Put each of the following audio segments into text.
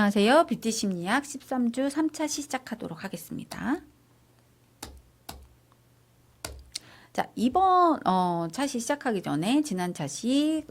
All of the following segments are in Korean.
안녕하세요. 뷰티 심리학 13주 3차 시작하도록 하겠습니다. 자, 이번 차시 시작하기 전에 지난 차시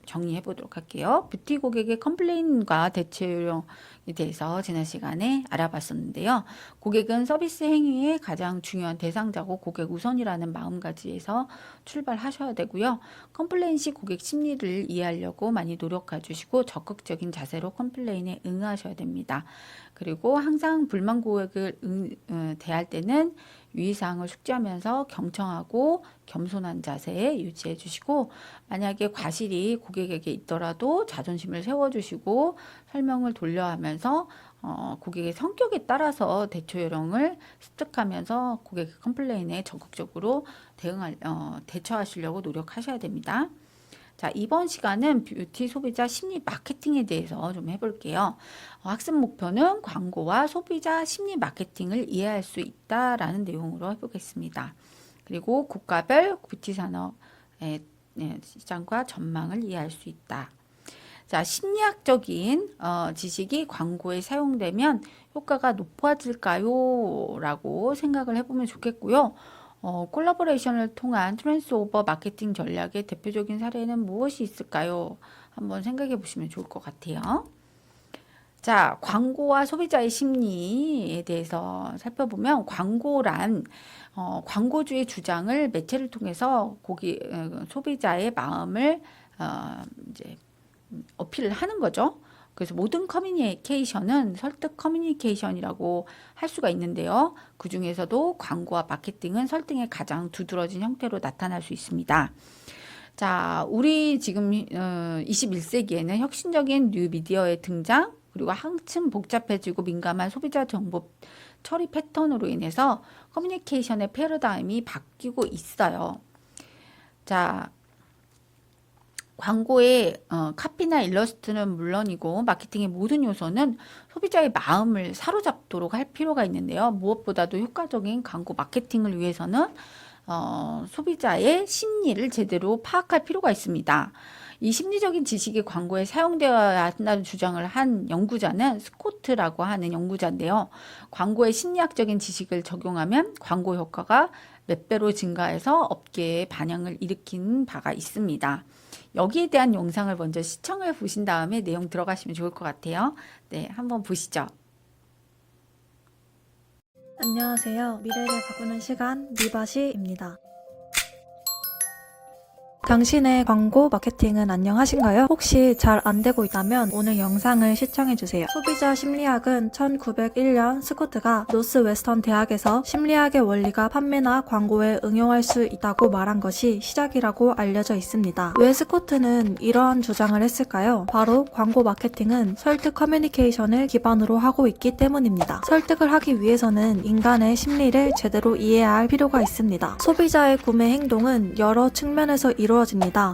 정리해 보도록 할게요. 뷰티 고객의 컴플레인과 대체 요령에 대해서 지난 시간에 알아봤었는데요. 고객은 서비스 행위의 가장 중요한 대상자고 고객 우선이라는 마음가짐에서 출발하셔야 되고요. 컴플레인 시 고객 심리를 이해하려고 많이 노력해 주시고 적극적인 자세로 컴플레인에 응하셔야 됩니다. 그리고 항상 불만 고객을 대할 때는 유의사항을 숙지하면서 경청하고 겸손한 자세 유지해 주시고, 만약에 과실이 고객에게 있더라도 자존심을 세워주시고 설명을 돌려하면서 고객의 성격에 따라서 대처 요령을 습득하면서 고객의 컴플레인에 적극적으로 대처하시려고 노력하셔야 됩니다. 자, 이번 시간은 뷰티 소비자 심리 마케팅에 대해서 좀 해볼게요. 학습 목표는 광고와 소비자 심리 마케팅을 이해할 수 있다라는 내용으로 해보겠습니다. 그리고 국가별 뷰티 산업의 시장과 전망을 이해할 수 있다. 자, 심리학적인 지식이 광고에 사용되면 효과가 높아질까요? 라고 생각을 해보면 좋겠고요. 콜라보레이션을 통한 트랜스오버 마케팅 전략의 대표적인 사례는 무엇이 있을까요? 한번 생각해 보시면 좋을 것 같아요. 자, 광고와 소비자의 심리에 대해서 살펴보면, 광고란 광고주의 주장을 매체를 통해서 소비자의 마음을 이제 어필을 하는 거죠. 그래서 모든 커뮤니케이션은 설득 커뮤니케이션이라고 할 수가 있는데요. 그 중에서도 광고와 마케팅은 설득의 가장 두드러진 형태로 나타날 수 있습니다. 자, 우리 지금 21세기에는 혁신적인 뉴미디어의 등장, 그리고 한층 복잡해지고 민감한 소비자 정보 처리 패턴으로 인해서 커뮤니케이션의 패러다임이 바뀌고 있어요. 자, 광고의 카피나 일러스트는 물론이고 마케팅의 모든 요소는 소비자의 마음을 사로잡도록 할 필요가 있는데요. 무엇보다도 효과적인 광고 마케팅을 위해서는 소비자의 심리를 제대로 파악할 필요가 있습니다. 이 심리적인 지식이 광고에 사용되어야 한다는 주장을 한 연구자는 스코트라고 하는 연구자인데요. 광고의 심리학적인 지식을 적용하면 광고 효과가 몇 배로 증가해서 업계에 반향을 일으킨 바가 있습니다. 여기에 대한 영상을 먼저 시청해 보신 다음에 내용 들어가시면 좋을 것 같아요. 네, 한번 보시죠. 안녕하세요. 미래를 바꾸는 시간 미바시입니다. 당신의 광고 마케팅은 안녕하신가요? 혹시 잘 안되고 있다면 오늘 영상을 시청해주세요. 소비자 심리학은 1901년 스코트가 노스웨스턴 대학에서 심리학의 원리가 판매나 광고에 응용할 수 있다고 말한 것이 시작이라고 알려져 있습니다. 왜 스코트는 이러한 주장을 했을까요? 바로 광고 마케팅은 설득 커뮤니케이션을 기반으로 하고 있기 때문입니다. 설득을 하기 위해서는 인간의 심리를 제대로 이해해야 할 필요가 있습니다. 소비자의 구매 행동은 여러 측면에서 이루어집니다.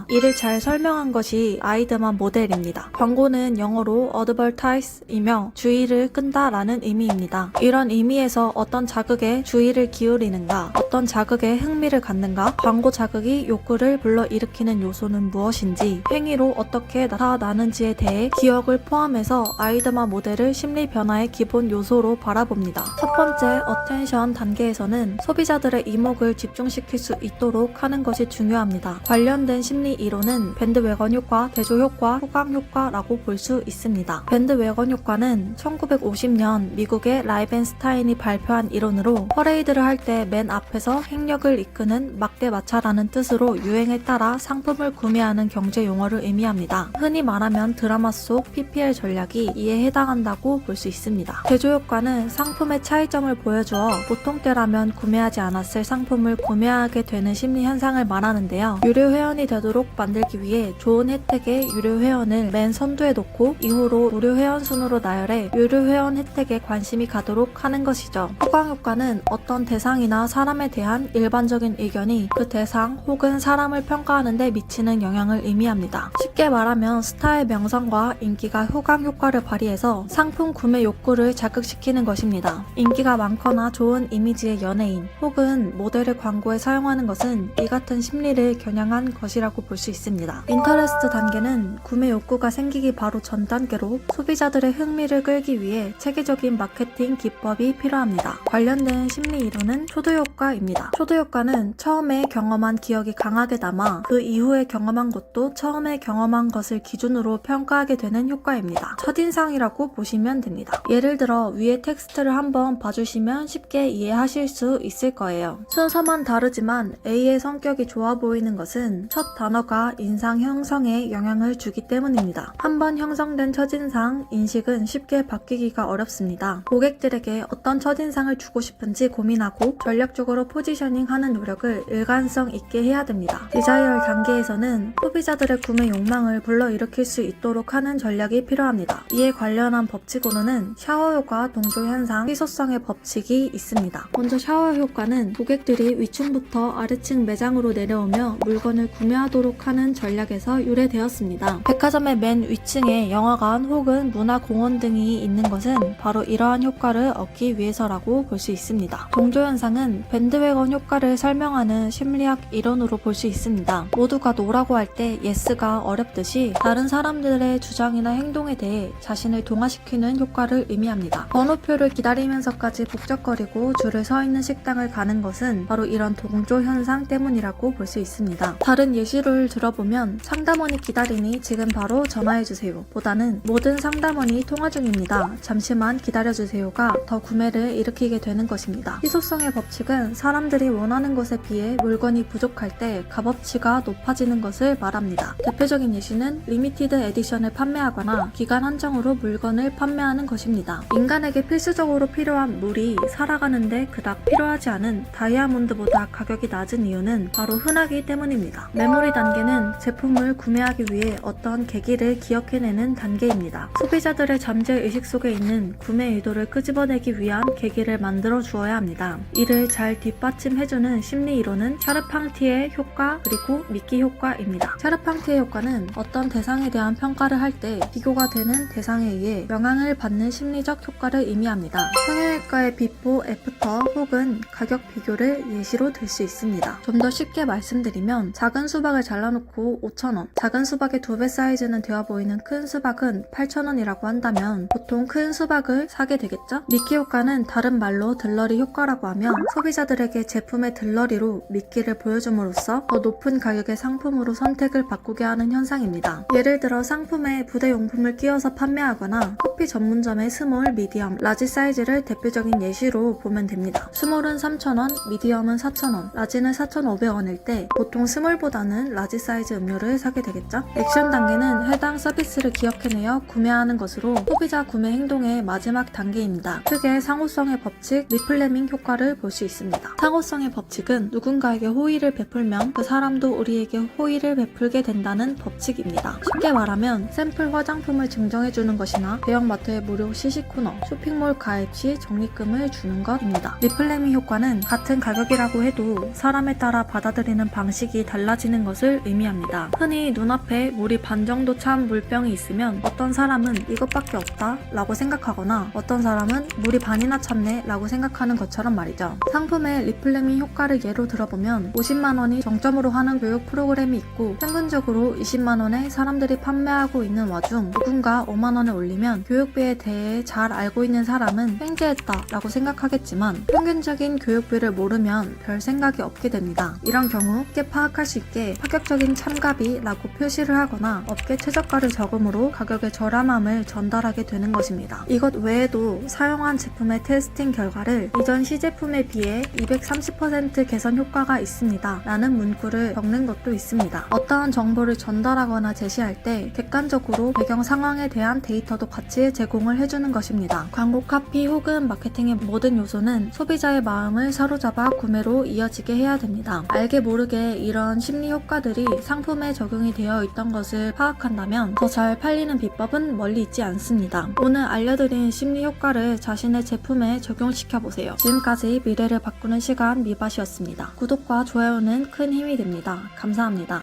이를 잘 설명한 것이 아이드만 모델입니다. 광고는 영어로 advertise이며 주의를 끈다 라는 의미입니다. 이런 의미에서 어떤 자극에 주의를 기울이는가, 어떤 자극에 흥미를 갖는가, 광고 자극이 욕구를 불러일으키는 요소는 무엇인지, 행위로 어떻게 나타나는지에 대해 기억을 포함해서 아이드만 모델을 심리 변화의 기본 요소로 바라봅니다. 첫 번째 어텐션 단계에서는 소비자들의 이목을 집중시킬 수 있도록 하는 것이 중요합니다. 관련된 심리 이론은 밴드웨건 효과, 대조 효과, 후광 효과라고 볼 수 있습니다. 밴드웨건 효과는 1950년 미국의 라이벤스타인이 발표한 이론으로 퍼레이드를 할 때 맨 앞에서 행력을 이끄는 막대마차라는 뜻으로 유행에 따라 상품을 구매하는 경제 용어를 의미합니다. 흔히 말하면 드라마 속 PPL 전략이 이에 해당한다고 볼 수 있습니다. 대조 효과는 상품의 차이점을 보여주어 보통 때라면 구매하지 않았을 상품을 구매하게 되는 심리 현상을 말하는데요. 유료 회원이 되도록 만들기 위해 좋은 혜택의 유료 회원을 맨 선두에 놓고 이후로 무료 회원 순으로 나열해 유료 회원 혜택에 관심이 가도록 하는 것이죠. 후광 효과는 어떤 대상이나 사람에 대한 일반적인 의견이 그 대상 혹은 사람을 평가하는 데 미치는 영향을 의미합니다. 쉽게 말하면 스타의 명성과 인기가 후광 효과를 발휘해서 상품 구매 욕구를 자극시키는 것입니다. 인기가 많거나 좋은 이미지의 연예인 혹은 모델을 광고에 사용하는 것은 이 같은 심리를 겨냥한 하는 것이라고 볼 수 있습니다. 인터레스트 단계는 구매 욕구가 생기기 바로 전 단계로 소비자들의 흥미를 끌기 위해 체계적인 마케팅 기법이 필요합니다. 관련된 심리 이론은 초도 효과입니다. 초도 효과는 처음에 경험한 기억이 강하게 남아 그 이후에 경험한 것도 처음에 경험한 것을 기준으로 평가하게 되는 효과입니다. 첫인상이라고 보시면 됩니다. 예를 들어 위에 텍스트를 한번 봐주시면 쉽게 이해하실 수 있을 거예요. 순서만 다르지만 A의 성격이 좋아 보이는 것은 첫 단어가 인상 형성에 영향을 주기 때문입니다. 한번 형성된 첫인상, 인식은 쉽게 바뀌기가 어렵습니다. 고객들에게 어떤 첫인상을 주고 싶은지 고민하고 전략적으로 포지셔닝하는 노력을 일관성 있게 해야 됩니다. 디자이얼 단계에서는 소비자들의 구매 욕망을 불러일으킬 수 있도록 하는 전략이 필요합니다. 이에 관련한 법칙으로는 샤워 효과, 동조 현상, 희소성의 법칙이 있습니다. 먼저 샤워 효과는 고객들이 위층부터 아래층 매장으로 내려오며 물건을 구매하도록 하는 전략에서 유래되었습니다. 백화점의 맨 위층에 영화관 혹은 문화공원 등이 있는 것은 바로 이러한 효과를 얻기 위해서라고 볼 수 있습니다. 동조 현상은 밴드웨건 효과를 설명하는 심리학 이론으로 볼 수 있습니다. 모두가 노라고 할 때 예스가 어렵듯이 다른 사람들의 주장이나 행동에 대해 자신을 동화시키는 효과를 의미합니다. 번호표를 기다리면서까지 북적거리고 줄을 서 있는 식당을 가는 것은 바로 이런 동조 현상 때문이라고 볼 수 있습니다. 다른 예시를 들어보면 상담원이 기다리니 지금 바로 전화해주세요 보다는 모든 상담원이 통화 중입니다. 잠시만 기다려주세요가 더 구매를 일으키게 되는 것입니다. 희소성의 법칙은 사람들이 원하는 것에 비해 물건이 부족할 때 값어치가 높아지는 것을 말합니다. 대표적인 예시는 리미티드 에디션을 판매하거나 기간 한정으로 물건을 판매하는 것입니다. 인간에게 필수적으로 필요한 물이 살아가는데 그닥 필요하지 않은 다이아몬드보다 가격이 낮은 이유는 바로 흔하기 때문입니다. 메모리 단계는 제품을 구매하기 위해 어떤 계기를 기억해내는 단계입니다. 소비자들의 잠재의식 속에 있는 구매 의도를 끄집어내기 위한 계기를 만들어 주어야 합니다. 이를 잘 뒷받침해주는 심리 이론은 샤르팡티의 효과 그리고 미끼 효과입니다. 샤르팡티의 효과는 어떤 대상에 대한 평가를 할 때 비교가 되는 대상에 의해 영향을 받는 심리적 효과를 의미합니다. 성형외과의 비포, 애프터 혹은 가격 비교를 예시로 들 수 있습니다. 좀 더 쉽게 말씀드리면 작은 수박을 잘라놓고 5,000원, 작은 수박의 2배 사이즈는 되어 보이는 큰 수박은 8,000원이라고 한다면 보통 큰 수박을 사게 되겠죠? 미끼 효과는 다른 말로 들러리 효과라고 하며 소비자들에게 제품의 들러리로 미끼를 보여줌으로써 더 높은 가격의 상품으로 선택을 바꾸게 하는 현상입니다. 예를 들어 상품에 부대용품을 끼워서 판매하거나 커피 전문점의 스몰, 미디엄, 라지 사이즈를 대표적인 예시로 보면 됩니다. 스몰은 3,000원, 미디엄은 4,000원, 라지는 4,500원일 때 보통 스몰보다는 라지 사이즈 음료를 사게 되겠죠? 액션 단계는 해당 서비스를 기억해내어 구매하는 것으로 소비자 구매 행동의 마지막 단계입니다. 크게 상호성의 법칙, 리플레밍 효과를 볼 수 있습니다. 상호성의 법칙은 누군가에게 호의를 베풀면 그 사람도 우리에게 호의를 베풀게 된다는 법칙입니다. 쉽게 말하면 샘플 화장품을 증정해주는 것이나 대형마트의 무료 시식 코너, 쇼핑몰 가입 시 적립금을 주는 것입니다. 리플레밍 효과는 같은 가격이라고 해도 사람에 따라 받아들이는 방식이 달라지는 것을 의미합니다. 흔히 눈앞에 물이 반 정도 찬 물병이 있으면 어떤 사람은 이것밖에 없다 라고 생각하거나 어떤 사람은 물이 반이나 찼네 라고 생각하는 것처럼 말이죠. 상품의 리플레밍 효과를 예로 들어보면 50만원이 정점으로 하는 교육 프로그램이 있고 평균적으로 20만원에 사람들이 판매하고 있는 와중 누군가 5만원에 올리면 교육비에 대해 잘 알고 있는 사람은 횡재했다 라고 생각하겠지만 평균적인 교육비를 모르면 별 생각이 없게 됩니다. 이런 경우 쉽게 파악할 수 있게 파격적인 참가비 라고 표시를 하거나 업계 최저가를 적음으로 가격의 저렴함을 전달하게 되는 것입니다. 이것 외에도 사용한 제품의 테스팅 결과를 이전 시제품에 비해 230% 개선 효과가 있습니다 라는 문구를 적는 것도 있습니다. 어떠한 정보를 전달하거나 제시할 때 객관적으로 배경 상황에 대한 데이터도 같이 제공을 해주는 것입니다. 광고 카피 혹은 마케팅의 모든 요소는 소비자의 마음을 사로잡아 구매로 이어지게 해야 됩니다. 알게 모르게 이런 심리 효과들이 상품에 적용이 되어 있던 것을 파악한다면 더 잘 팔리는 비법은 멀리 있지 않습니다. 오늘 알려드린 심리 효과를 자신의 제품에 적용시켜보세요. 지금까지 미래를 바꾸는 시간 미바시였습니다. 구독과 좋아요는 큰 힘이 됩니다. 감사합니다.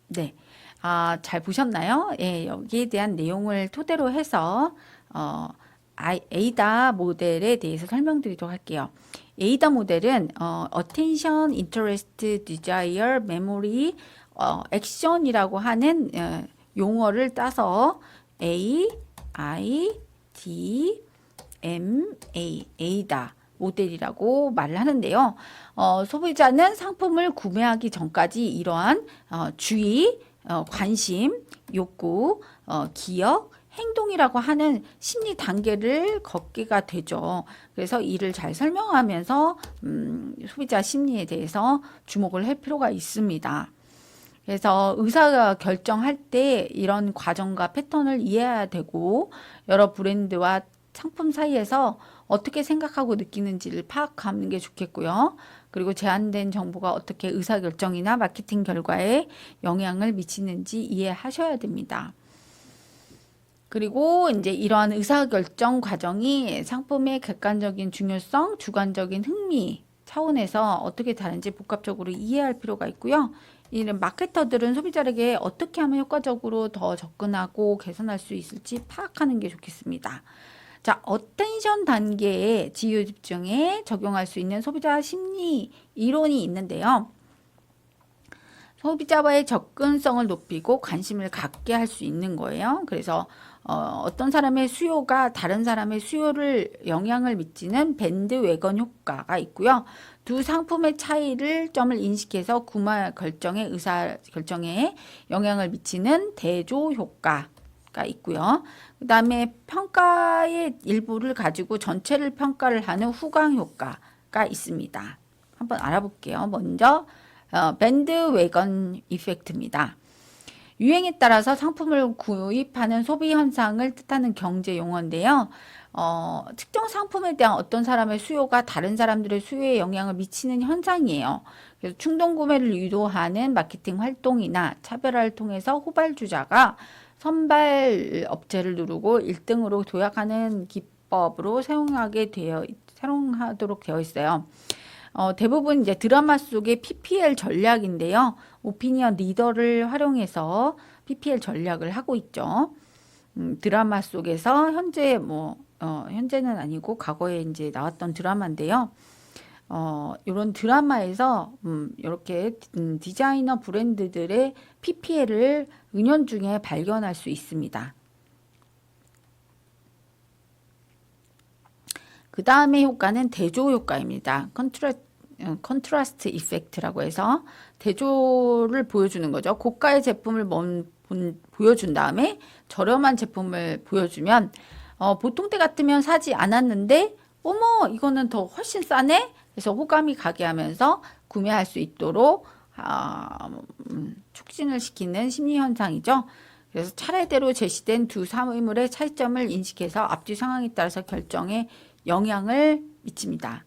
네. 잘 보셨나요? 예, 여기에 대한 내용을 토대로 해서 에이다 모델에 대해서 설명드리도록 할게요. 에이다 모델은 attention, interest, desire, memory, action이라고 하는 용어를 따서 A, I, D, M, A, 에이다 모델이라고 말을 하는데요. 소비자는 상품을 구매하기 전까지 이러한 주의, 관심, 욕구, 기억, 행동이라고 하는 심리 단계를 걷게가 되죠. 그래서 이를 잘 설명하면서 소비자 심리에 대해서 주목을 할 필요가 있습니다. 그래서 의사 결정할 때 이런 과정과 패턴을 이해해야 되고 여러 브랜드와 상품 사이에서 어떻게 생각하고 느끼는지를 파악하는 게 좋겠고요. 그리고 제한된 정보가 어떻게 의사결정이나 마케팅 결과에 영향을 미치는지 이해하셔야 됩니다. 그리고 이제 이러한 의사결정 과정이 상품의 객관적인 중요성, 주관적인 흥미 차원에서 어떻게 다른지 복합적으로 이해할 필요가 있고요. 이런 마케터들은 소비자에게 어떻게 하면 효과적으로 더 접근하고 개선할 수 있을지 파악하는 게 좋겠습니다. 자, 어텐션 단계의 지유 집중에 적용할 수 있는 소비자 심리 이론이 있는데요. 소비자와의 접근성을 높이고 관심을 갖게 할 수 있는 거예요. 그래서 어떤 사람의 수요가 다른 사람의 수요를 영향을 미치는 밴드웨건 효과가 있고요. 두 상품의 점을 인식해서 구매 결정의 의사 결정에 영향을 미치는 대조 효과가 있고요. 그 다음에 평가의 일부를 가지고 전체를 평가를 하는 후광 효과가 있습니다. 한번 알아볼게요. 먼저 밴드웨건 이펙트입니다. 유행에 따라서 상품을 구입하는 소비 현상을 뜻하는 경제 용어인데요. 특정 상품에 대한 어떤 사람의 수요가 다른 사람들의 수요에 영향을 미치는 현상이에요. 그래서 충동 구매를 유도하는 마케팅 활동이나 차별화를 통해서 후발주자가 선발 업체를 누르고 1등으로 도약하는 기법으로 사용하도록 되어 있어요. 대부분 이제 드라마 속의 PPL 전략인데요. 오피니언 리더를 활용해서 PPL 전략을 하고 있죠. 드라마 속에서 현재는 아니고 과거에 이제 나왔던 드라마인데요. 이런 드라마에서 이렇게 디자이너 브랜드들의 PPL을 은연중에 발견할 수 있습니다. 그 다음에 효과는 대조 효과입니다. 컨트라스트 이펙트라고 해서 대조를 보여주는 거죠. 고가의 제품을 보여준 다음에 저렴한 제품을 보여주면 보통 때 같으면 사지 않았는데 어머 이거는 더 훨씬 싸네? 그래서 호감이 가게 하면서 구매할 수 있도록 촉진을 시키는 심리 현상이죠. 그래서 차례대로 제시된 두 사물의 차이점을 인식해서 앞뒤 상황에 따라서 결정에 영향을 미칩니다.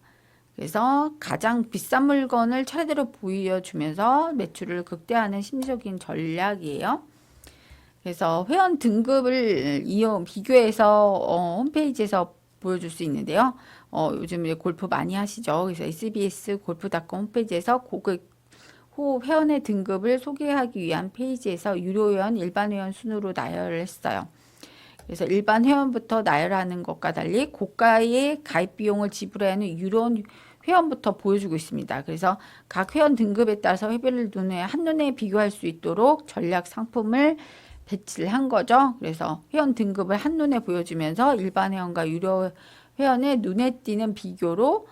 그래서 가장 비싼 물건을 차례대로 보여주면서 매출을 극대화하는 심리적인 전략이에요. 그래서 회원 등급을 비교해서 홈페이지에서 보여줄 수 있는데요. 요즘 골프 많이 하시죠. 그래서 SBS 골프닷컴 홈페이지에서 회원의 등급을 소개하기 위한 페이지에서 유료 회원, 일반 회원 순으로 나열을 했어요. 그래서 일반 회원부터 나열하는 것과 달리 고가의 가입 비용을 지불해야 하는 유료 회원부터 보여주고 있습니다. 그래서 각 회원 등급에 따라서 회비를 한눈에 비교할 수 있도록 전략 상품을 배치를 한 거죠. 그래서 회원 등급을 한눈에 보여주면서 일반 회원과 유료 회원의 눈에 띄는 비교로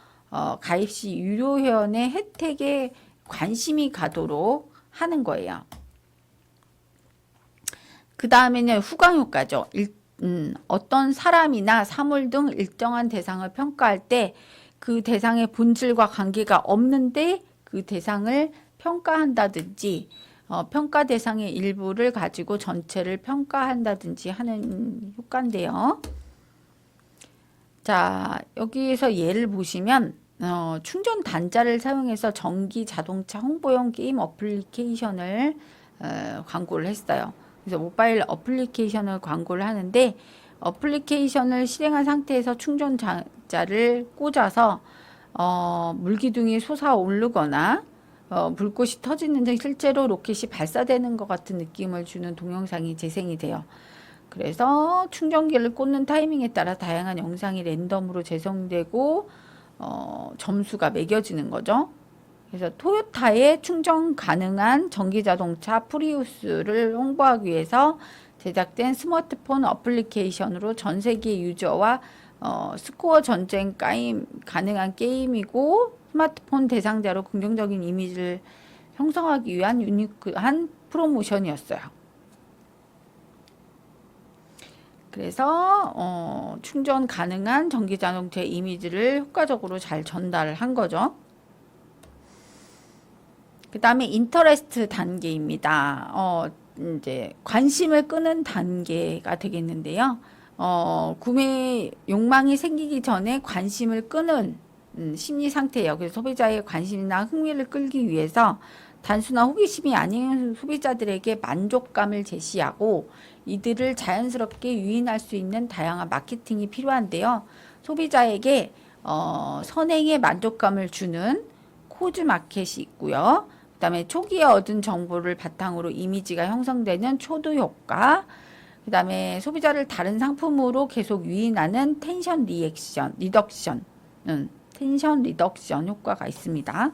가입 시 유료 회원의 혜택에 관심이 가도록 하는 거예요. 그 다음에는 후광 효과죠. 어떤 사람이나 사물 등 일정한 대상을 평가할 때 그 대상의 본질과 관계가 없는데 그 대상을 평가한다든지 평가 대상의 일부를 가지고 전체를 평가한다든지 하는 효과인데요. 자, 여기에서 예를 보시면 충전 단자를 사용해서 전기 자동차 홍보용 게임 어플리케이션을 광고를 했어요. 그래서 모바일 어플리케이션을 광고를 하는데 어플리케이션을 실행한 상태에서 충전 단자를 꽂아서 물기둥이 솟아오르거나 불꽃이 터지는 등 실제로 로켓이 발사되는 것 같은 느낌을 주는 동영상이 재생이 돼요. 그래서 충전기를 꽂는 타이밍에 따라 다양한 영상이 랜덤으로 재생되고 점수가 매겨지는 거죠. 그래서 토요타의 충전 가능한 전기자동차 프리우스를 홍보하기 위해서 제작된 스마트폰 어플리케이션으로 전 세계 유저와 스코어 전쟁 가능한 게임이고, 스마트폰 대상자로 긍정적인 이미지를 형성하기 위한 유니크한 프로모션이었어요. 그래서 충전 가능한 전기자동차 이미지를 효과적으로 잘 전달한 거죠. 그 다음에 인터레스트 단계입니다. 이제 관심을 끄는 단계가 되겠는데요. 구매 욕망이 생기기 전에 관심을 끄는 심리 상태예요. 그래서 소비자의 관심이나 흥미를 끌기 위해서 단순한 호기심이 아닌 소비자들에게 만족감을 제시하고 이들을 자연스럽게 유인할 수 있는 다양한 마케팅이 필요한데요. 소비자에게 선행의 만족감을 주는 코즈 마켓이 있고요. 그 다음에 초기에 얻은 정보를 바탕으로 이미지가 형성되는 초도 효과, 그 다음에 소비자를 다른 상품으로 계속 유인하는 텐션 리덕션 효과가 있습니다.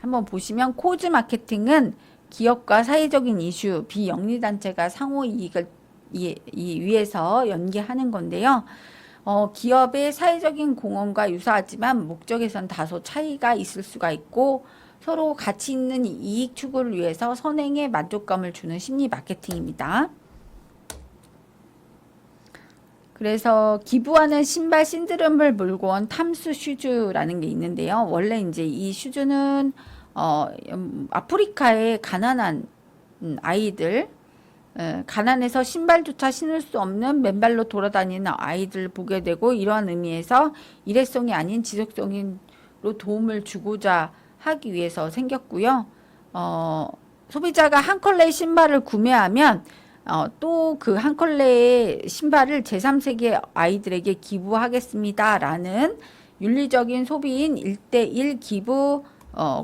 한번 보시면 코즈 마케팅은 기업과 사회적인 이슈, 비영리단체가 상호 이익을 위해서 연계하는 건데요. 기업의 사회적인 공헌과 유사하지만 목적에선 다소 차이가 있을 수가 있고 서로 가치 있는 이익 추구를 위해서 선행에 만족감을 주는 심리 마케팅입니다. 그래서 기부하는 신발 신드롬을 몰고 온 탐스 슈즈라는 게 있는데요. 원래 이제 이 슈즈는 아프리카의 가난한 아이들, 가난해서 신발조차 신을 수 없는 맨발로 돌아다니는 아이들을 보게 되고, 이러한 의미에서 일회성이 아닌 지속성으로 도움을 주고자 하기 위해서 생겼고요. 소비자가 한 컬레의 신발을 구매하면 또 그 한 컬레의 신발을 제3세계 아이들에게 기부하겠습니다 라는 윤리적인 소비인 1대1 기부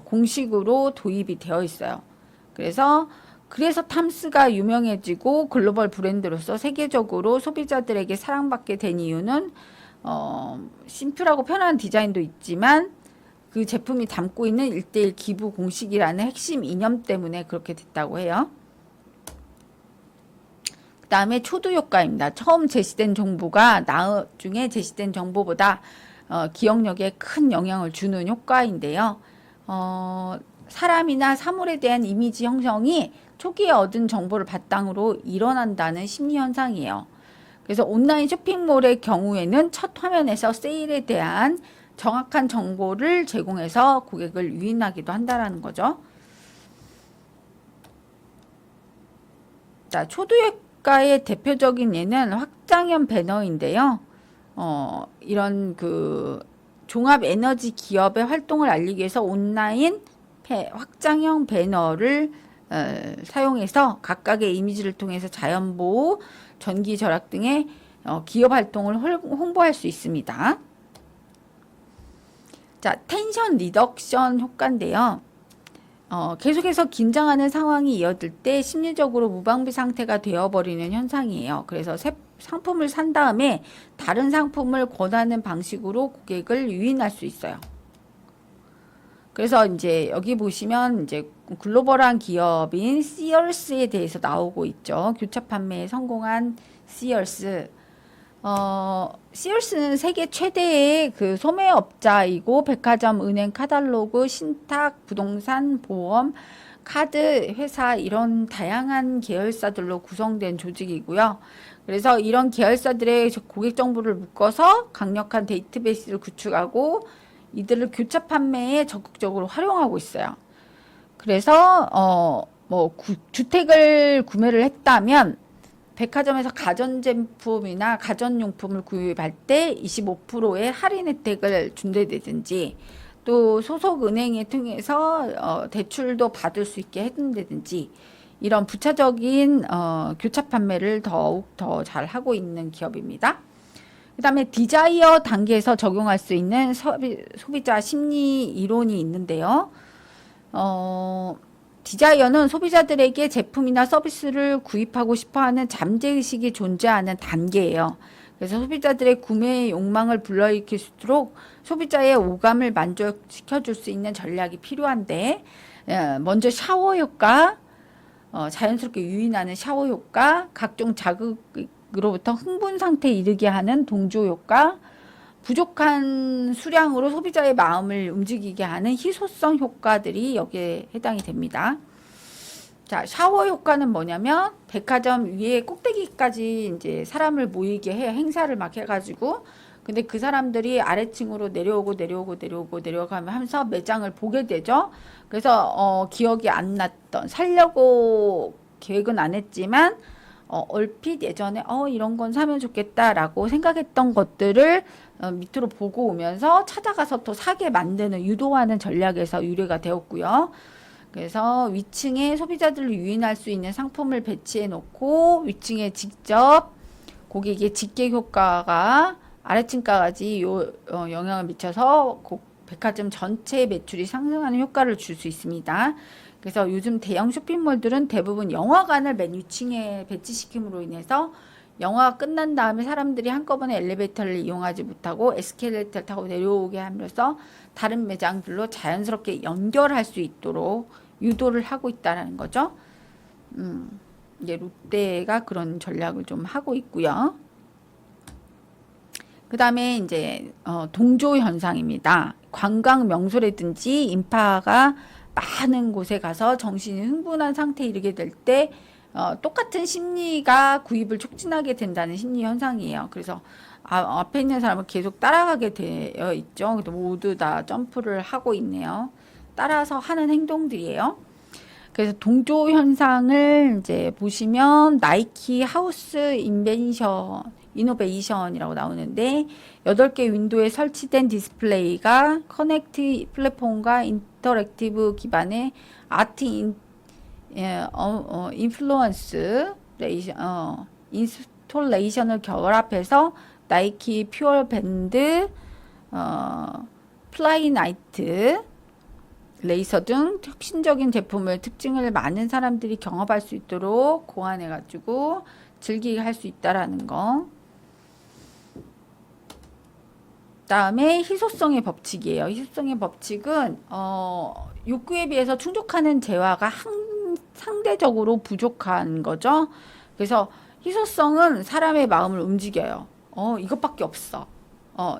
공식으로 도입이 되어 있어요. 그래서 탐스가 유명해지고 글로벌 브랜드로서 세계적으로 소비자들에게 사랑받게 된 이유는 심플하고 편한 디자인도 있지만 그 제품이 담고 있는 1대1 기부 공식이라는 핵심 이념 때문에 그렇게 됐다고 해요. 그 다음에 초도 효과입니다. 처음 제시된 정보가 나중에 제시된 정보보다 기억력에 큰 영향을 주는 효과인데요. 사람이나 사물에 대한 이미지 형성이 초기에 얻은 정보를 바탕으로 일어난다는 심리 현상이에요. 그래서 온라인 쇼핑몰의 경우에는 첫 화면에서 세일에 대한 정확한 정보를 제공해서 고객을 유인하기도 한다라는 거죠. 자, 초도 효과의 대표적인 예는 확장형 배너인데요. 이런 그 종합 에너지 기업의 활동을 알리기 위해서 온라인 확장형 배너를 사용해서 각각의 이미지를 통해서 자연보호, 전기 절약 등의 기업 활동을 홍보할 수 있습니다. 자, 텐션 리덕션 효과인데요. 계속해서 긴장하는 상황이 이어질 때 심리적으로 무방비 상태가 되어버리는 현상이에요. 그래서 상품을 산 다음에 다른 상품을 권하는 방식으로 고객을 유인할 수 있어요. 그래서 이제 여기 보시면 이제 글로벌한 기업인 시얼스에 대해서 나오고 있죠. 교차 판매에 성공한 시얼스. 시얼스는 세계 최대의 그 소매업자이고 백화점, 은행, 카탈로그, 신탁, 부동산, 보험, 카드 회사 이런 다양한 계열사들로 구성된 조직이고요. 그래서 이런 계열사들의 고객 정보를 묶어서 강력한 데이터베이스를 구축하고 이들을 교차 판매에 적극적으로 활용하고 있어요. 그래서 주택을 구매를 했다면 백화점에서 가전제품이나 가전용품을 구입할 때 25%의 할인 혜택을 준다든지 또 소속 은행에 통해서 대출도 받을 수 있게 해준다든지 이런 부차적인 교차 판매를 더욱 더 잘 하고 있는 기업입니다. 그 다음에 디자이어 단계에서 적용할 수 있는 소비자 심리 이론이 있는데요. 디자이어는 소비자들에게 제품이나 서비스를 구입하고 싶어하는 잠재의식이 존재하는 단계예요. 그래서 소비자들의 구매 욕망을 불러일으킬수록 소비자의 오감을 만족시켜 줄 수 있는 전략이 필요한데, 먼저 샤워 효과, 자연스럽게 유인하는 샤워 효과, 각종 자극으로부터 흥분 상태에 이르게 하는 동조 효과, 부족한 수량으로 소비자의 마음을 움직이게 하는 희소성 효과들이 여기에 해당이 됩니다. 자, 샤워 효과는 뭐냐면 백화점 위에 꼭대기까지 이제 사람을 모이게 해 행사를 막 해가지고, 근데 그 사람들이 아래층으로 내려가면 하면서 매장을 보게 되죠. 그래서 기억이 안 났던, 살려고 계획은 안 했지만 얼핏 예전에 이런 건 사면 좋겠다라고 생각했던 것들을 밑으로 보고 오면서 찾아가서 또 사게 만드는, 유도하는 전략에서 유래가 되었고요. 그래서 위층에 소비자들을 유인할 수 있는 상품을 배치해 놓고 위층에 직접 고객의 직계 효과가 아래층까지 영향을 미쳐서 백화점 전체 매출이 상승하는 효과를 줄 수 있습니다. 그래서 요즘 대형 쇼핑몰들은 대부분 영화관을 맨 위층에 배치시킴으로 인해서 영화가 끝난 다음에 사람들이 한꺼번에 엘리베이터를 이용하지 못하고 에스컬레이터를 타고 내려오게 하면서 다른 매장들로 자연스럽게 연결할 수 있도록 유도를 하고 있다는 거죠. 이제 롯데가 그런 전략을 좀 하고 있고요. 그 다음에 이제 동조 현상입니다. 관광 명소라든지 인파가 많은 곳에 가서 정신이 흥분한 상태에 이르게 될 때 똑같은 심리가 구입을 촉진하게 된다는 심리 현상이에요. 그래서 앞에 있는 사람은 계속 따라가게 되어 있죠. 그래서 모두 다 점프를 하고 있네요. 따라서 하는 행동들이에요. 그래서 동조 현상을 이제 보시면 나이키 하우스 이노베이션이라고 나오는데 8개 윈도우에 설치된 디스플레이가 커넥트 플랫폼과 인터랙티브 기반의 아트 인스톨레이션을 결합해서 나이키 퓨어 밴드, 플라이 나이트, 레이서 등 혁신적인 제품을 특징을 많은 사람들이 경험할 수 있도록 고안해가지고 즐기게 할 수 있다라는 거. 다음에 희소성의 법칙이에요. 희소성의 법칙은 욕구에 비해서 충족하는 재화가 상대적으로 부족한 거죠. 그래서 희소성은 사람의 마음을 움직여요. 이것밖에 없어.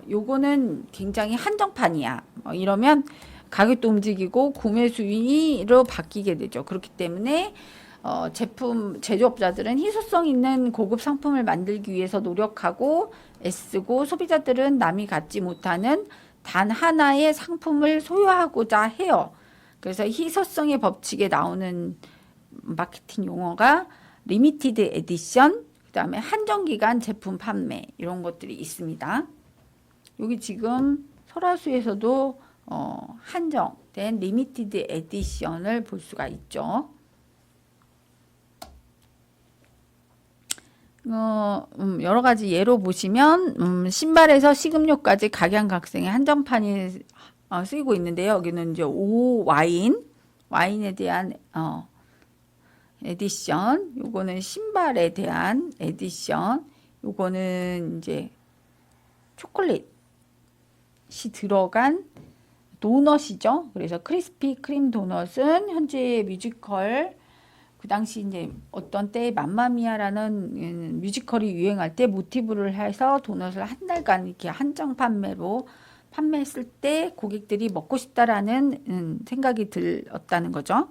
요거는 굉장히 한정판이야. 이러면 가격도 움직이고 구매 수위로 바뀌게 되죠. 그렇기 때문에 제품 제조업자들은 희소성 있는 고급 상품을 만들기 위해서 노력하고 애쓰고, 소비자들은 남이 갖지 못하는 단 하나의 상품을 소유하고자 해요. 그래서 희소성의 법칙에 나오는 마케팅 용어가 리미티드 에디션, 그 다음에 한정기간 제품 판매, 이런 것들이 있습니다. 여기 지금 설화수에서도 한정된 리미티드 에디션을 볼 수가 있죠. 여러 가지 예로 보시면 신발에서 식음료까지 각양각색의 한정판이 쓰이고 있는데요. 여기는 이제 와인에 대한 에디션, 요거는 신발에 대한 에디션, 요거는 이제 초콜릿이 들어간 도넛이죠. 그래서 크리스피 크림 도넛은 현재 뮤지컬, 그 당시 이제 어떤 때에 맘마미아라는 뮤지컬이 유행할 때 모티브를 해서 도넛을 한 달간 이렇게 한정 판매로 판매했을 때 고객들이 먹고 싶다라는 생각이 들었다는 거죠.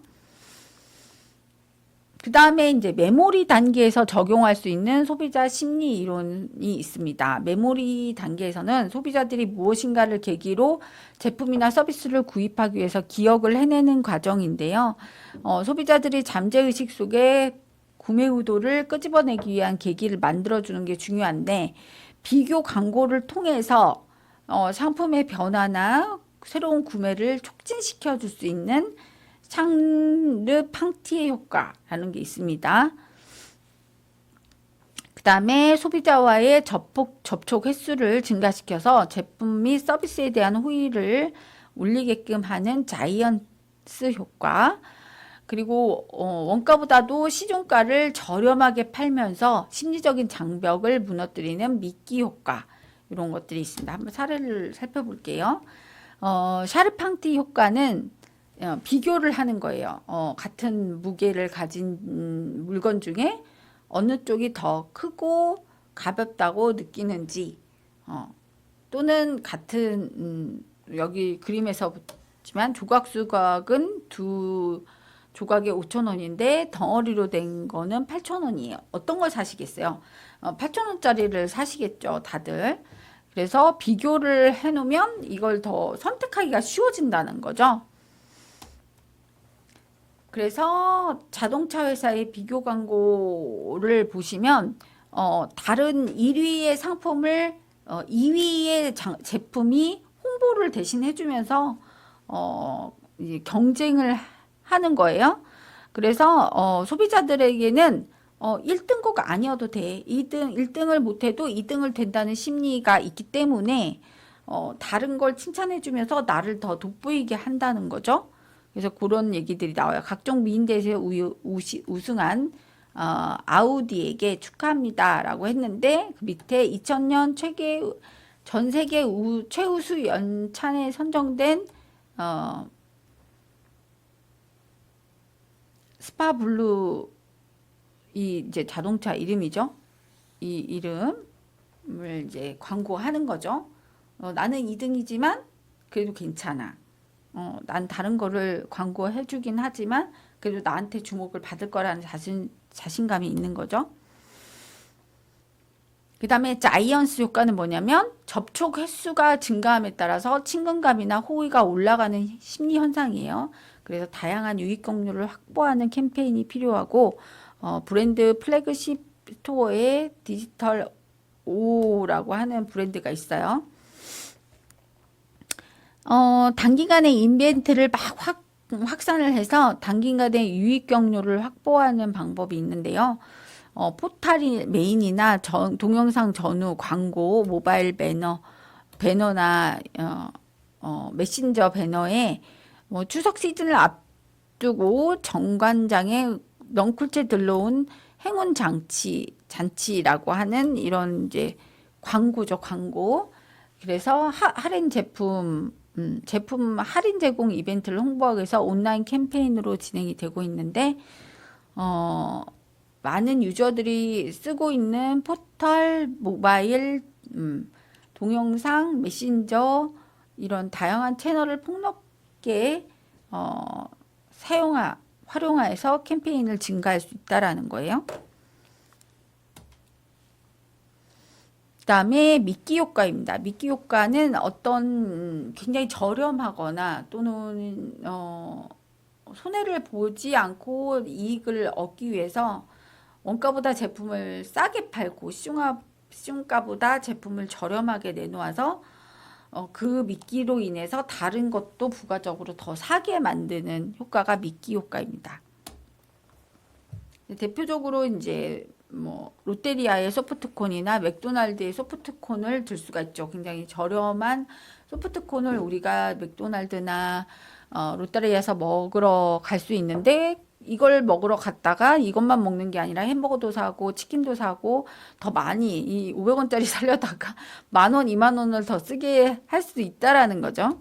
그 다음에 이제 메모리 단계에서 적용할 수 있는 소비자 심리 이론이 있습니다. 메모리 단계에서는 소비자들이 무엇인가를 계기로 제품이나 서비스를 구입하기 위해서 기억을 해내는 과정인데요. 소비자들이 잠재의식 속에 구매 의도를 끄집어내기 위한 계기를 만들어주는 게 중요한데, 비교 광고를 통해서 상품의 변화나 새로운 구매를 촉진시켜 줄 수 있는 샹르 팡티의 효과라는 게 있습니다. 그 다음에 소비자와의 접촉 횟수를 증가시켜서 제품 및 서비스에 대한 호의를 올리게끔 하는 자이언스 효과. 그리고 원가보다도 시중가를 저렴하게 팔면서 심리적인 장벽을 무너뜨리는 미끼 효과, 이런 것들이 있습니다. 한번 사례를 살펴볼게요. 샤르팡티 효과는 비교를 하는 거예요. 같은 무게를 가진 물건 중에 어느 쪽이 더 크고 가볍다고 느끼는지, 또는 같은 여기 그림에서 보지만 조각수각은 두 조각에 5,000원인데 덩어리로 된 거는 8,000원이에요. 어떤 걸 사시겠어요? 8,000원짜리를 사시겠죠, 다들. 그래서 비교를 해놓으면 이걸 더 선택하기가 쉬워진다는 거죠. 그래서 자동차 회사의 비교 광고를 보시면 다른 1위의 상품을 2위의 제품이 홍보를 대신 해주면서 이제 경쟁을 하는 거예요. 그래서 소비자들에게는 1등 꼭 아니어도 돼. 1등을 못해도 2등을 된다는 심리가 있기 때문에 다른 걸 칭찬해주면서 나를 더 돋보이게 한다는 거죠. 그래서 그런 얘기들이 나와요. 각종 미인대회에 우승한 아우디에게 축하합니다 라고 했는데, 그 밑에 2000년 전 세계 최우수 연찬에 선정된 스파블루, 이 이제 자동차 이름이죠. 이 이름을 이제 광고하는 거죠. 나는 2등이지만 그래도 괜찮아. 난 다른 거를 광고해 주긴 하지만 그래도 나한테 주목을 받을 거라는 자신감이 있는 거죠. 그 다음에 자이언스 효과는 뭐냐면 접촉 횟수가 증가함에 따라서 친근감이나 호의가 올라가는 심리 현상이에요. 그래서 다양한 유입 경로를 확보하는 캠페인이 필요하고, 브랜드 플래그십 스토어에 디지털 오라고 하는 브랜드가 있어요. 단기간에 이벤트를 막 확산을 해서 단기간에 유입 경로를 확보하는 방법이 있는데요. 포탈이 메인이나 동영상 전후 광고, 모바일 배너나 메신저 배너에 추석 시즌을 앞두고 정관장에 넝쿨째 들러온 행운 잔치라고 하는 이런 이제 광고죠, 광고. 그래서 할인 제품 할인 제공 이벤트를 홍보하기 위해서 온라인 캠페인으로 진행이 되고 있는데, 많은 유저들이 쓰고 있는 포털, 모바일, 동영상, 메신저, 이런 다양한 채널을 폭넓게 활용해서 캠페인을 증가할 수 있다라는 거예요. 그다음에 미끼 효과입니다. 미끼 효과는 어떤 굉장히 저렴하거나 또는 손해를 보지 않고 이익을 얻기 위해서 원가보다 제품을 싸게 팔고 시중가보다 제품을 저렴하게 내놓아서 그 미끼로 인해서 다른 것도 부가적으로 더 사게 만드는 효과가 미끼 효과입니다. 대표적으로 이제 롯데리아의 소프트콘이나 맥도날드의 소프트콘을 들 수가 있죠. 굉장히 저렴한 소프트콘을 우리가 맥도날드나 롯데리아에서 먹으러 갈 수 있는데, 이걸 먹으러 갔다가 이것만 먹는 게 아니라 햄버거도 사고 치킨도 사고 더 많이 이 500원짜리 살려다가 10,000원, 20,000원을 더 쓰게 할 수 있다라는 거죠.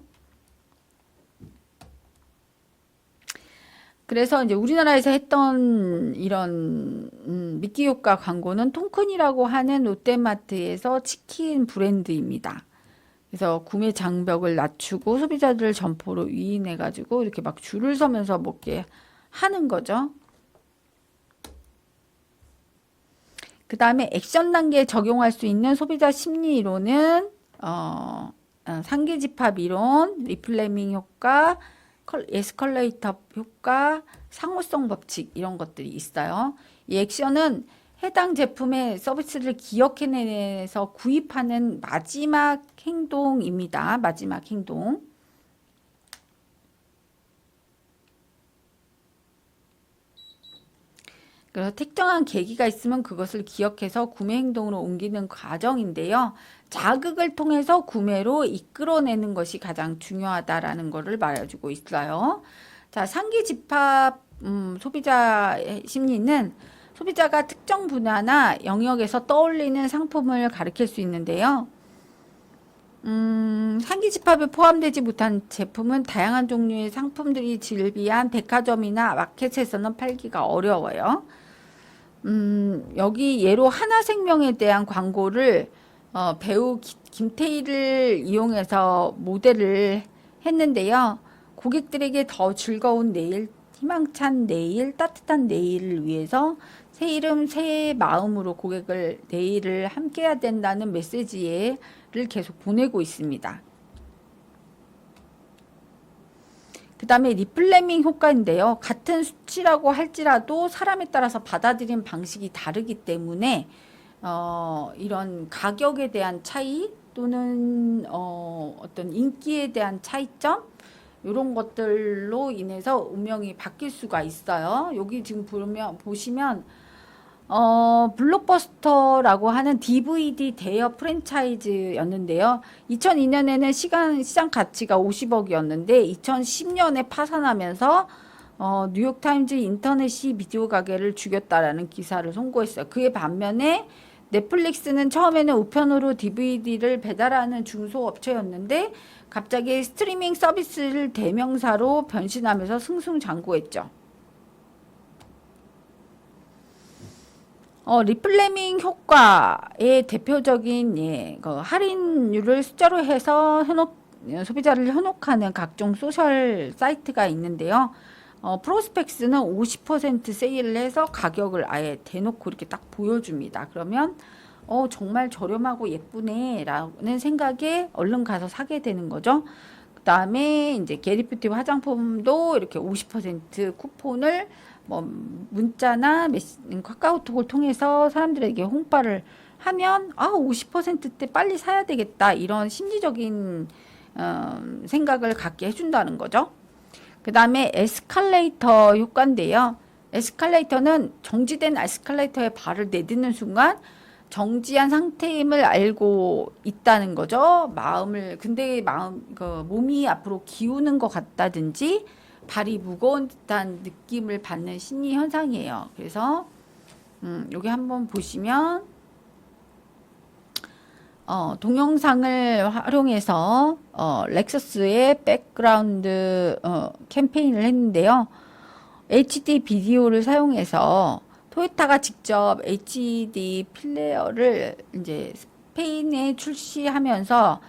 그래서 이제 우리나라에서 했던 이런 미끼 효과 광고는 통큰이라고 하는 롯데마트에서 치킨 브랜드입니다. 그래서 구매 장벽을 낮추고 소비자들 점포로 유인해 가지고 이렇게 막 줄을 서면서 먹게 하는 거죠. 그 다음에 액션 단계에 적용할 수 있는 소비자 심리 이론은 상계집합 이론, 리플레밍 효과, 에스컬레이터 효과, 상호성 법칙, 이런 것들이 있어요. 이 액션은 해당 제품의 서비스를 기억해내서 구입하는 마지막 행동입니다. 마지막 행동. 그래서 특정한 계기가 있으면 그것을 기억해서 구매 행동으로 옮기는 과정인데요. 자극을 통해서 구매로 이끌어내는 것이 가장 중요하다라는 것을 말해주고 있어요. 자, 상기집합 소비자의 심리는 소비자가 특정 분야나 영역에서 떠올리는 상품을 가리킬 수 있는데요. 상기 집합에 포함되지 못한 제품은 다양한 종류의 상품들이 질비한 백화점이나 마켓에서는 팔기가 어려워요. 여기 예로 하나생명에 대한 광고를 배우 김태희를 이용해서 모델을 했는데요. 고객들에게 더 즐거운 내일, 희망찬 내일, 따뜻한 내일을 위해서 새 이름, 새 마음으로 고객을 내일을 함께해야 된다는 메시지를 계속 보내고 있습니다. 그 다음에 리플레밍 효과인데요. 같은 수치라고 할지라도 사람에 따라서 받아들이는 방식이 다르기 때문에 이런 가격에 대한 차이 또는 어떤 인기에 대한 차이점 이런 것들로 인해서 운명이 바뀔 수가 있어요. 여기 지금 보시면 블록버스터라고 하는 DVD 대여 프랜차이즈였는데요. 2002년에는 시장 가치가 50억이었는데 2010년에 파산하면서 뉴욕타임즈 인터넷이 비디오 가게를 죽였다라는 기사를 송고했어요. 그에 반면에 넷플릭스는 처음에는 우편으로 DVD를 배달하는 중소업체였는데 갑자기 스트리밍 서비스를 대명사로 변신하면서 승승장구했죠. 리플레밍 효과의 대표적인 그 할인율을 숫자로 해서 소비자를 현혹하는 각종 소셜 사이트가 있는데요. 프로스펙스는 50% 세일을 해서 가격을 아예 대놓고 이렇게 딱 보여줍니다. 그러면 정말 저렴하고 예쁘네 라는 생각에 얼른 가서 사게 되는 거죠. 그 다음에 이제 게리뷰티 화장품도 이렇게 50% 쿠폰을 문자나 카카오톡을 통해서 사람들에게 홍보를 하면 50%대 빨리 사야 되겠다 이런 심리적인 생각을 갖게 해준다는 거죠. 그 다음에 에스컬레이터 효과인데요. 에스컬레이터는 정지된 에스컬레이터에 발을 내딛는 순간 정지한 상태임을 알고 있다는 거죠. 근데 몸이 앞으로 기우는 것 같다든지 발이 무거운 듯한 느낌을 받는 심리 현상이에요. 그래서 여기 한번 보시면 동영상을 활용해서 렉서스의 백그라운드 캠페인을 했는데요. HD 비디오를 사용해서 토요타가 직접 HD 플레이어를 이제 스페인에 출시하면서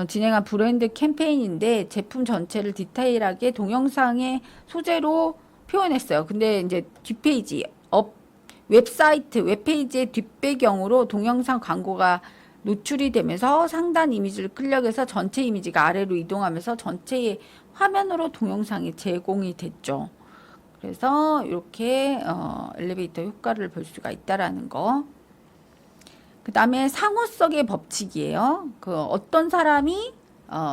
진행한 브랜드 캠페인인데 제품 전체를 디테일하게 동영상의 소재로 표현했어요. 근데 이제 뒷페이지, 웹페이지의 뒷배경으로 동영상 광고가 노출이 되면서 상단 이미지를 클릭해서 전체 이미지가 아래로 이동하면서 전체의 화면으로 동영상이 제공이 됐죠. 그래서 이렇게 엘리베이터 효과를 볼 수가 있다라는 거. 그 다음에 상호성의 법칙이에요. 어떤 사람이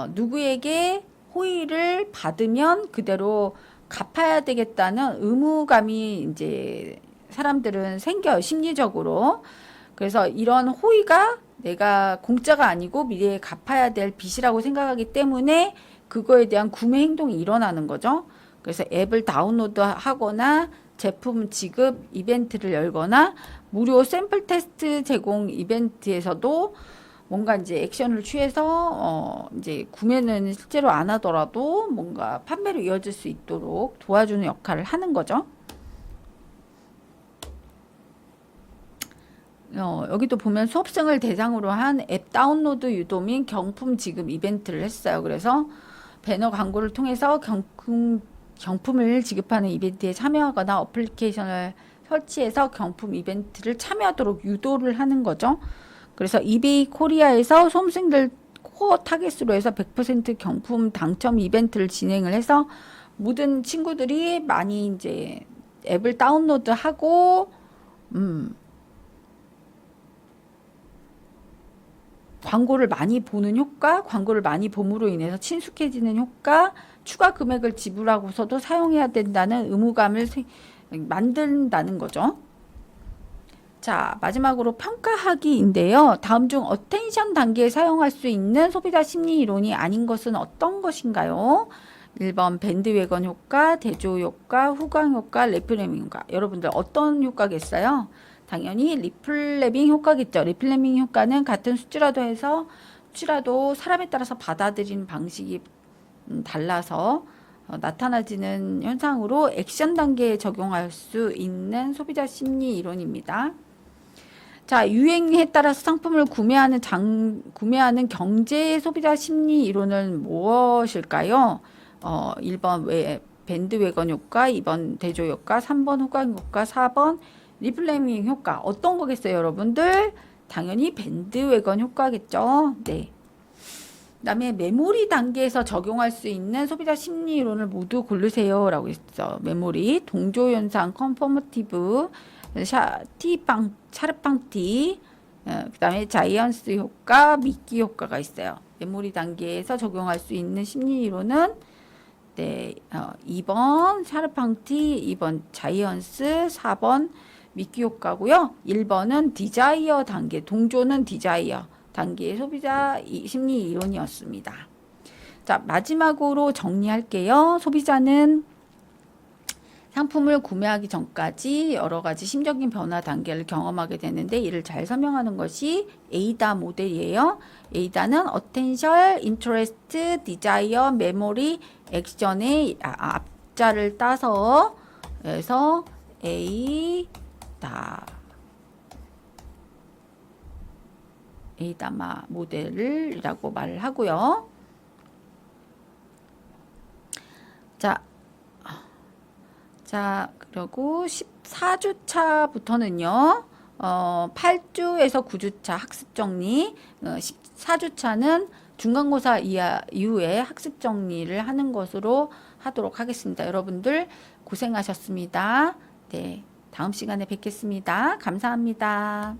누구에게 호의를 받으면 그대로 갚아야 되겠다는 의무감이 이제 사람들은 생겨요. 심리적으로. 그래서 이런 호의가 내가 공짜가 아니고 미래에 갚아야 될 빚이라고 생각하기 때문에 그거에 대한 구매 행동이 일어나는 거죠. 그래서 앱을 다운로드 하거나 제품 지급 이벤트를 열거나 무료 샘플 테스트 제공 이벤트에서도 뭔가 이제 액션을 취해서 이제 구매는 실제로 안 하더라도 뭔가 판매로 이어질 수 있도록 도와주는 역할을 하는 거죠. 여기도 보면 수업생을 대상으로 한 앱 다운로드 유도 및 경품 지급 이벤트를 했어요. 그래서 배너 광고를 통해서 경품을 지급하는 이벤트에 참여하거나 어플리케이션을 설치해서 경품 이벤트를 참여하도록 유도를 하는 거죠. 그래서 이베이 코리아에서 수험생들 코어 타겟으로 해서 100% 경품 당첨 이벤트를 진행을 해서 모든 친구들이 많이 이제 앱을 다운로드하고 광고를 많이 보는 효과, 광고를 많이 봄으로 인해서 친숙해지는 효과, 추가 금액을 지불하고서도 사용해야 된다는 의무감을 만든다는 거죠. 자, 마지막으로 평가하기인데요. 다음 중 어텐션 단계에 사용할 수 있는 소비자 심리 이론이 아닌 것은 어떤 것인가요? 1번 밴드웨건 효과, 대조 효과, 후광 효과, 리플레밍 효과. 여러분들 어떤 효과겠어요? 당연히 리플레밍 효과겠죠. 리플레밍 효과는 같은 수치라도 사람에 따라서 받아들이는 방식이 달라서 나타나지는 현상으로 액션 단계에 적용할 수 있는 소비자 심리 이론입니다. 자, 유행에 따라서 상품을 구매하는 경제 소비자 심리 이론은 무엇일까요? 1번 밴드웨건 효과, 2번 대조 효과, 3번 후광 효과, 4번 리플레밍 효과. 어떤 거겠어요, 여러분들? 당연히 밴드웨건 효과겠죠. 네. 그다음에 메모리 단계에서 적용할 수 있는 소비자 심리 이론을 모두 고르세요라고 했어. 메모리, 동조 현상, 컨포머티브, 샤르팡티, 그다음에 자이언스 효과, 미끼 효과가 있어요. 메모리 단계에서 적용할 수 있는 심리 이론은 2번 샤르팡티, 2번 자이언스, 4번 미끼 효과고요. 1번은 디자이어 단계, 동조는 디자이어 단계의 소비자 심리 이론이었습니다. 자, 마지막으로 정리할게요. 소비자는 상품을 구매하기 전까지 여러 가지 심적인 변화 단계를 경험하게 되는데 이를 잘 설명하는 것이 에이다 모델이에요. 에이다는 Attention, Interest, Desire, Memory, Action의 앞자를 따서 그래서 에이다마 모델이라고 말을 하고요. 자, 그리고 14주차부터는요, 8주에서 9주차 학습 정리, 14주차는 중간고사 이후에 학습 정리를 하는 것으로 하도록 하겠습니다. 여러분들 고생하셨습니다. 네, 다음 시간에 뵙겠습니다. 감사합니다.